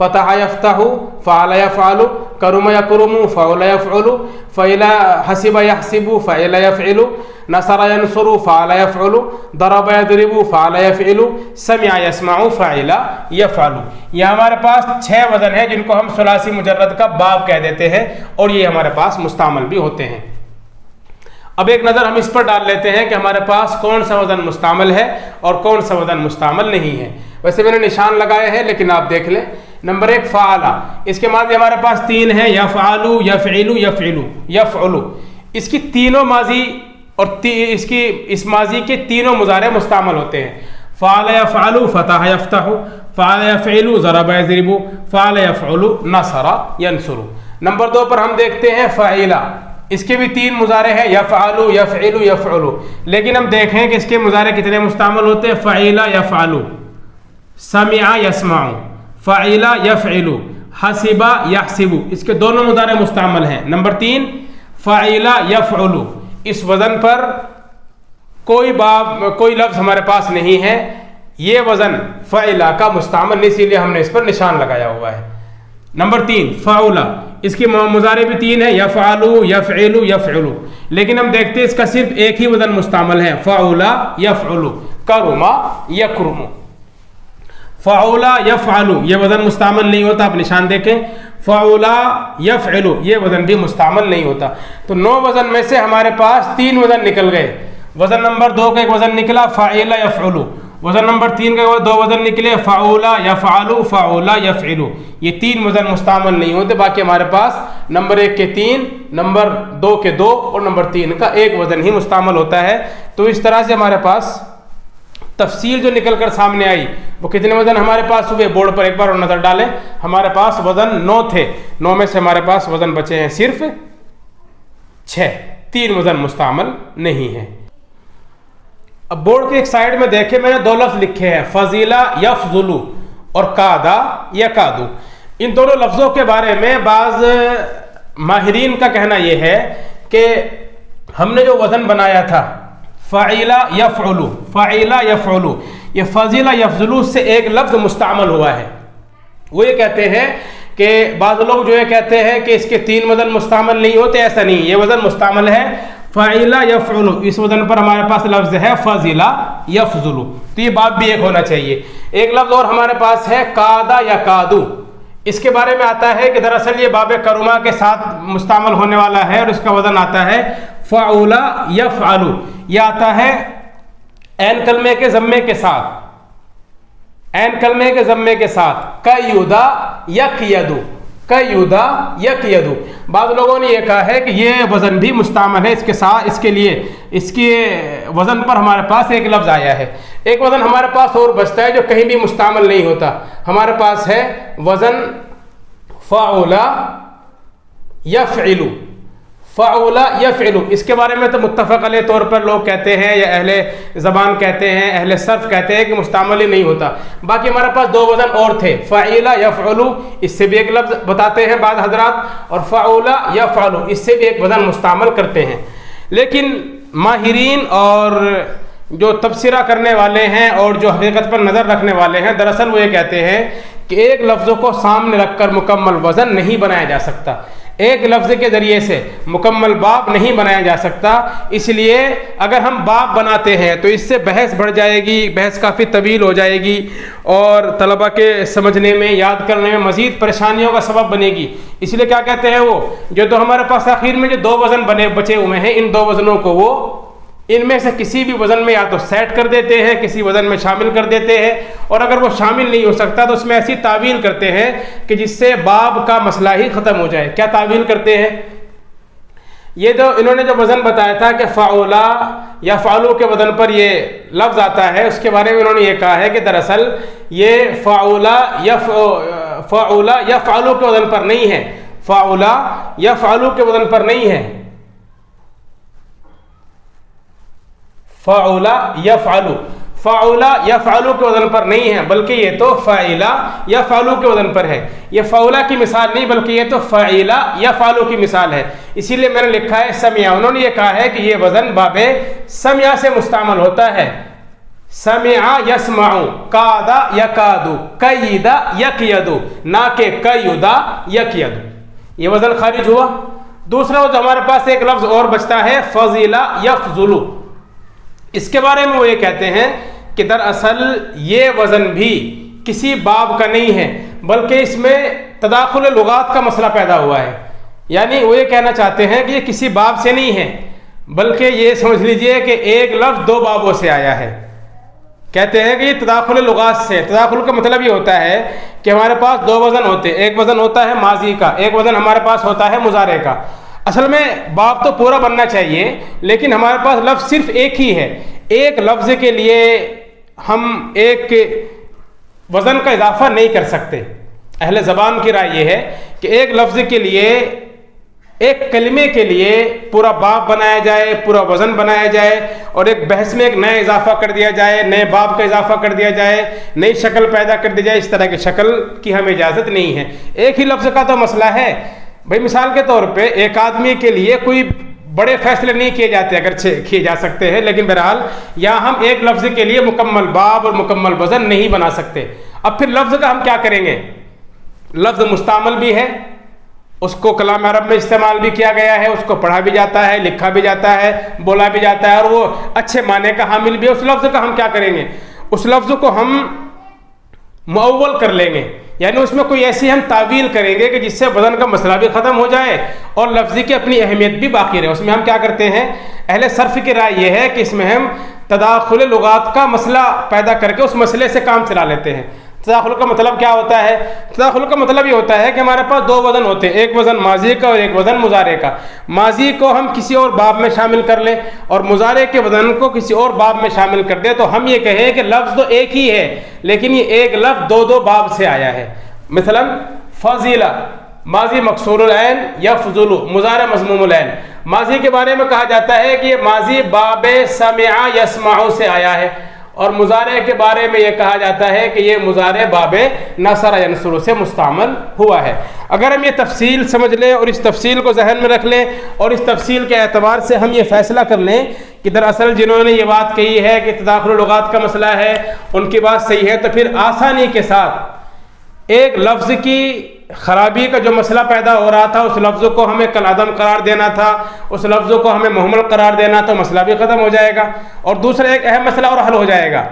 فتح یفتح فعل یفعل، کرم یکرم فعل یفعل، فعل حسب یحسب فعل یفعل، نصر ینصر فعل یفعل، ضرب یضرب فعل یفعل، سمع یسمع فعل یفعل۔ یہ ہمارے پاس 6 وزن ہیں جن کو ہم ثلاثی مجرد کا باب کہہ دیتے ہیں، اور یہ ہمارے پاس مستعمل بھی ہوتے ہیں۔ اب ایک نظر ہم اس پر ڈال لیتے ہیں کہ ہمارے پاس کون سا وزن مستعمل ہے اور کون سا وزن مستعمل نہیں ہے۔ ویسے میں نے نشان لگائے ہیں لیکن آپ دیکھ لیں۔ نمبر 1 فعلا، اس کے ماضی ہمارے پاس 3 ہیں، یفعلو یفعلو یفعلو یفعلو۔ اس کی تینوں ماضی اور اس ماضی کے تینوں مضارع مستعمل ہوتے ہیں۔ فعل یفعلو فتح یفتح، فعل یفعلو ضرب یضرب، فعل یفعلو نصر ینصر۔ نمبر 2 پر ہم دیکھتے ہیں فعیلا، اس کے بھی 3 مضارع ہیں، یفعلو یفعلو یفعلو، لیکن ہم دیکھیں کہ اس کے مضارع کتنے مستعمل ہوتے ہیں۔ فعیلا یفعلو، سمع یسمع، فعیلا یفعلو، حسبا یحسب، اس کے دونوں مضارع مستعمل ہیں۔ نمبر 3 فعیلا یفعلو، اس وزن پر کوئی لفظ ہمارے پاس نہیں ہے، یہ وزن فعیلا کا مستعمل نہیں، اسی لیے ہم نے اس پر نشان لگایا ہوا ہے۔ نمبر 3 فعولا، اس کی مضارع بھی 3 ہے، یفعلو یفعلو یفعلو، لیکن ہم دیکھتے ہیں اس کا صرف ایک ہی وزن مستعمل ہے، فعولا یفعلو، کرما یکرم۔ فعولا یفعلو یہ وزن مستعمل نہیں ہوتا، آپ نشان دیکھیں، فعولا یفعلو یہ وزن بھی مستعمل نہیں ہوتا۔ تو 9 وزن میں سے ہمارے پاس 3 وزن نکل گئے۔ وزن نمبر 2 کا ایک وزن نکلا فعیلا یفعلو، وزن نمبر 3 کا 2 وزن نکلے فعولا یفعلو فعولا یفعلو، یہ 3 وزن مستعمل نہیں ہوتے، باقی ہمارے پاس نمبر 1 کے 3، نمبر 2 کے 2 اور نمبر 3 کا 1 وزن ہی مستعمل ہوتا ہے۔ تو اس طرح سے ہمارے پاس تفصیل جو نکل کر سامنے آئی، وہ کتنے وزن ہمارے پاس ہوئے، بورڈ پر ایک بار اور نظر ڈالیں۔ ہمارے پاس وزن 9 تھے، 9 میں سے ہمارے پاس وزن بچے ہیں صرف 6، 3 وزن مستعمل نہیں ہیں۔ اب بورڈ کے ایک سائڈ میں دیکھیں، میں نے 2 لفظ لکھے ہیں، فضیلہ یفضلو اور کادا یکادو۔ ان دونوں لفظوں کے بارے میں بعض ماہرین کا کہنا یہ ہے کہ ہم نے جو وزن بنایا تھا فعیلا یفعلو، فعیلا یفعلو، یہ فضیلہ یفضلو سے ایک لفظ مستعمل ہوا ہے۔ وہ یہ کہتے ہیں کہ بعض لوگ جو یہ کہتے ہیں کہ اس کے 3 وزن مستعمل نہیں ہوتے، ایسا نہیں، یہ وزن مستعمل ہے، فعیلا یفعلو، اس وزن پر ہمارے پاس لفظ ہے فضیلہ یفضلو، تو یہ باب بھی ایک ہونا چاہیے۔ ایک لفظ اور ہمارے پاس ہے کادا یکادو، اس کے بارے میں آتا ہے کہ دراصل یہ باب کرما کے ساتھ مستعمل ہونے والا ہے، اور اس کا وزن آتا ہے فعولا یفعلو، یہ آتا ہے عین کلمے کے ضمے کے ساتھ، عین کلمے کے ضمے کے ساتھ، کیودا یکیدو، کیودا یکیدو۔ بعض لوگوں نے یہ کہا ہے کہ یہ وزن بھی مستعمل ہے، اس کے ساتھ اس کے لیے اس کے وزن پر ہمارے پاس ایک لفظ آیا ہے۔ ایک وزن ہمارے پاس اور بچتا ہے جو کہیں بھی مستعمل نہیں ہوتا، ہمارے پاس ہے وزن فعولا یفعلو، فعولا یفعلو۔ اس کے بارے میں تو متفق علیہ طور پر لوگ کہتے ہیں، یا اہل زبان کہتے ہیں، اہل صرف کہتے ہیں کہ مستعمل ہی نہیں ہوتا۔ باقی ہمارے پاس 2 وزن اور تھے، فعیلا یفعلو، اس سے بھی ایک لفظ بتاتے ہیں بعض حضرات، اور فعولا یفعلو، اس سے بھی ایک وزن مستعمل کرتے ہیں۔ لیکن ماہرین اور جو تبصرہ کرنے والے ہیں اور جو حقیقت پر نظر رکھنے والے ہیں، دراصل وہ یہ کہتے ہیں کہ ایک لفظ کو سامنے رکھ کر مکمل وزن نہیں بنایا جا سکتا، ایک لفظ کے ذریعے سے مکمل باب نہیں بنایا جا سکتا۔ اس لیے اگر ہم باب بناتے ہیں تو اس سے بحث بڑھ جائے گی، بحث کافی طویل ہو جائے گی، اور طلبہ کے سمجھنے میں، یاد کرنے میں مزید پریشانیوں کا سبب بنے گی۔ اس لیے کیا کہتے ہیں وہ، جو تو ہمارے پاس آخر میں جو 2 وزن بچے ہوئے ہیں، ان 2 وزنوں کو وہ ان میں سے کسی بھی وزن میں یا تو سیٹ کر دیتے ہیں، کسی وزن میں شامل کر دیتے ہیں، اور اگر وہ شامل نہیں ہو سکتا تو اس میں ایسی تعویل کرتے ہیں کہ جس سے باب کا مسئلہ ہی ختم ہو جائے۔ کیا تعویل کرتے ہیں؟ یہ جو انہوں نے جو وزن بتایا تھا کہ فعولا یا فعلو کے وزن پر یہ لفظ آتا ہے، اس کے بارے میں انہوں نے یہ کہا ہے کہ دراصل یہ فعولا یا فعلو کے وزن پر نہیں ہے، فعولا یا فعلو کے وزن پر نہیں ہے، فعولا یفعلو، فعولا یفعلو کے وزن پر نہیں ہے، بلکہ یہ تو فعیلا یفعلو کے وزن پر ہے۔ یہ فعولا کی مثال نہیں، بلکہ یہ تو فعیلا یفعلو کی مثال ہے۔ اسی لیے میں نے لکھا ہے سمیا، انہوں نے یہ کہا ہے کہ یہ وزن باب سمیا سے مستعمل ہوتا ہے، سمع یسمع، کادا یکادو، قیدا یقیدو، نہ کہ قیدا یقیدو، یہ وزن خارج ہوا۔ دوسرا جو ہمارے پاس ایک لفظ اور بچتا ہے فضل یفضل، اس کے بارے میں وہ یہ کہتے ہیں کہ دراصل یہ وزن بھی کسی باب کا نہیں ہے، بلکہ اس میں تداخل لغات کا مسئلہ پیدا ہوا ہے۔ یعنی وہ یہ کہنا چاہتے ہیں کہ یہ کسی باب سے نہیں ہے، بلکہ یہ سمجھ لیجئے کہ ایک لفظ دو بابوں سے آیا ہے۔ کہتے ہیں کہ یہ تداخل لغات سے، تداخل کا مطلب یہ ہوتا ہے کہ ہمارے پاس دو وزن ہوتے ہیں، ایک وزن ہوتا ہے ماضی کا، ایک وزن ہمارے پاس ہوتا ہے مضارع کا۔ اصل میں باب تو پورا بننا چاہیے، لیکن ہمارے پاس لفظ صرف ایک ہی ہے، ایک لفظ کے لیے ہم ایک وزن کا اضافہ نہیں کر سکتے۔ اہل زبان کی رائے یہ ہے کہ ایک لفظ کے لیے، ایک کلمے کے لیے پورا باب بنایا جائے، پورا وزن بنایا جائے، اور ایک بحث میں ایک نیا اضافہ کر دیا جائے، نئے باب کا اضافہ کر دیا جائے، نئی شکل پیدا کر دی جائے۔ اس طرح کی شکل کی ہمیں اجازت نہیں ہے۔ ایک ہی لفظ کا تو مسئلہ ہے بھائی۔ مثال کے طور پہ ایک آدمی کے لیے کوئی بڑے فیصلے نہیں کیے جاتے، اگرچہ کیے جا سکتے ہیں، لیکن بہرحال یہاں ہم ایک لفظ کے لیے مکمل باب اور مکمل وزن نہیں بنا سکتے۔ اب پھر لفظ کا ہم کیا کریں گے؟ لفظ مستعمل بھی ہے، اس کو کلام عرب میں استعمال بھی کیا گیا ہے، اس کو پڑھا بھی جاتا ہے، لکھا بھی جاتا ہے، بولا بھی جاتا ہے، اور وہ اچھے معنی کا حامل بھی ہے۔ اس لفظ کا ہم کیا کریں گے؟ اس لفظ کو ہم مؤول کر لیں گے، یعنی اس میں کوئی ایسی ہم تعویل کریں گے کہ جس سے وزن کا مسئلہ بھی ختم ہو جائے اور لفظی کی اپنی اہمیت بھی باقی رہے۔ اس میں ہم کیا کرتے ہیں؟ اہل صرف کی رائے یہ ہے کہ اس میں ہم تداخل لغات کا مسئلہ پیدا کر کے اس مسئلے سے کام چلا لیتے ہیں۔ تداخل کا مطلب کیا ہوتا ہے؟ تداخل کا مطلب یہ ہوتا ہے کہ ہمارے پاس دو وزن ہوتے ہیں، ایک وزن ماضی کا اور ایک وزن مضارع کا۔ ماضی کو ہم کسی اور باب میں شامل کر لیں اور مضارع کے وزن کو کسی اور باب میں شامل کر دیں، تو ہم یہ کہیں کہ لفظ تو ایک ہی ہے، لیکن یہ ایک لفظ دو دو باب سے آیا ہے۔ مثلا فضیلہ ماضی مکسور العین یفضل، مضارع مضموم العین۔ ماضی کے بارے میں کہا جاتا ہے کہ یہ ماضی باب سمع یسمع سے آیا ہے، اور مضارع کے بارے میں یہ کہا جاتا ہے کہ یہ مضارع باب نصر ینصر سے مستعمل ہوا ہے۔ اگر ہم یہ تفصیل سمجھ لیں اور اس تفصیل کو ذہن میں رکھ لیں اور اس تفصیل کے اعتبار سے ہم یہ فیصلہ کر لیں کہ دراصل جنہوں نے یہ بات کہی ہے کہ تداخل لغات کا مسئلہ ہے ان کی بات صحیح ہے، تو پھر آسانی کے ساتھ ایک لفظ کی خرابی کا جو مسئلہ پیدا ہو رہا تھا، اس لفظ کو ہمیں کالعدم قرار دینا تھا، اس لفظ کو ہمیں مہمل قرار دینا، تو مسئلہ بھی ختم ہو جائے گا۔ اور دوسرا ایک اہم مسئلہ اور حل ہو جائے گا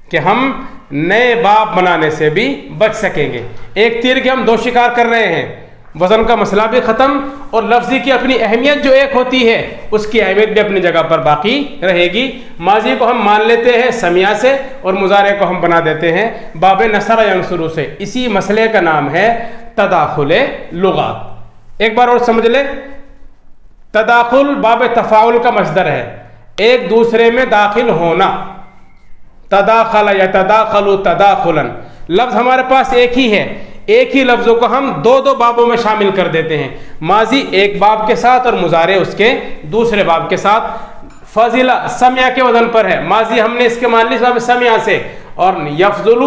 کہ ہم نئے باب بنانے سے بھی بچ سکیں گے۔ ایک تیر کے ہم دو شکار کر رہے ہیں، وزن کا مسئلہ بھی ختم اور لفظی کی اپنی اہمیت جو ایک ہوتی ہے اس کی اہمیت بھی اپنی جگہ پر باقی رہے گی۔ ماضی کو ہم مان لیتے ہیں سمیع سے اور مضارع کو ہم بنا دیتے ہیں باب نصر ینصر سے۔ اسی مسئلے کا نام ہے تداخل لغات۔ ایک بار اور سمجھ لیں، تداخل باب تفاعل کا مصدر ہے، ایک دوسرے میں داخل ہونا۔ تداخل یتداخل تداخلا، لفظ ہمارے پاس ایک ہی ہے، ایک ہی لفظوں کو ہم دو دو بابوں میں شامل کر دیتے ہیں، ماضی ایک باب کے ساتھ اور مضارع اس کے دوسرے باب کے ساتھ۔ فضیلہ سمع کے وزن پر ہے، ماضی ہم نے اس کے مان لی باب سمع سے، اور یفضل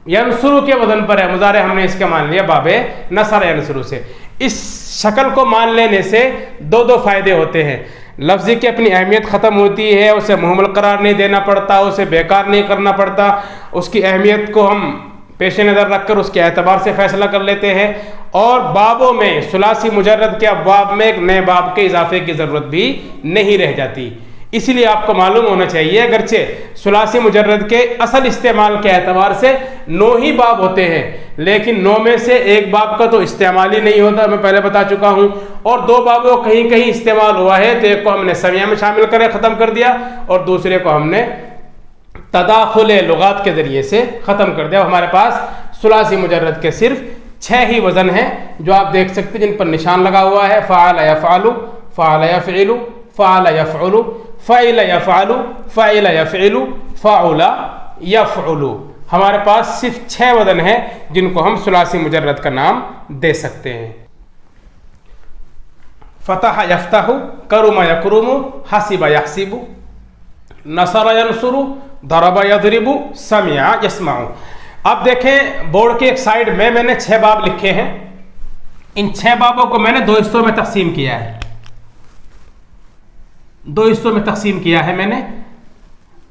ینصر کے وزن پر ہے، مضارع ہم نے اس کے مان لیا باب نصر ینصر سے۔ اس شکل کو مان لینے سے دو دو فائدے ہوتے ہیں۔ لفظی کی اپنی اہمیت ختم ہوتی ہے، اسے مہمل قرار نہیں دینا پڑتا، اسے بیکار نہیں کرنا پڑتا، اس کی اہمیت کو ہم پیش نظر رکھ کر اس کے اعتبار سے فیصلہ کر لیتے ہیں، اور بابوں میں ثلاثی مجرد کے ابواب میں ایک نئے باب کے اضافے کی ضرورت بھی نہیں رہ جاتی۔ اسی لیے آپ کو معلوم ہونا چاہیے اگرچہ ثلاثی مجرد کے اصل استعمال کے اعتبار سے 9 ہی باب ہوتے ہیں، لیکن 9 میں سے ایک باب کا تو استعمال ہی نہیں ہوتا، میں پہلے بتا چکا ہوں، اور 2 بابوں کہیں کہیں استعمال ہوا ہے، تو ایک کو ہم نے سمیع میں شامل کرے ختم کر دیا اور دوسرے کو ہم نے تداخل لغات کے ذریعے سے ختم کر دیا۔ ہمارے پاس ثلاثی مجرد کے صرف 6 ہی وزن ہیں جو آپ دیکھ سکتے ہیں، جن پر نشان لگا ہوا ہے، فعل یفعل، فعل یفعل، فعل یفعل، فعل یفعل، فعل یفعل، فعل یفعل۔ ہمارے پاس صرف 6 وزن ہیں جن کو ہم ثلاثی مجرد کا نام دے سکتے ہیں۔ فتح یفتح، کرم یکرم، حسب یحسب، نصر ینصر، ضرب یضرب، سمع یسمع۔ اب دیکھیں بورڈ کے ایک سائڈ میں نے 6 باب لکھے ہیں، ان 6 بابوں کو میں نے 2 حصوں میں تقسیم کیا ہے، 2 حصوں میں تقسیم کیا ہے میں نے۔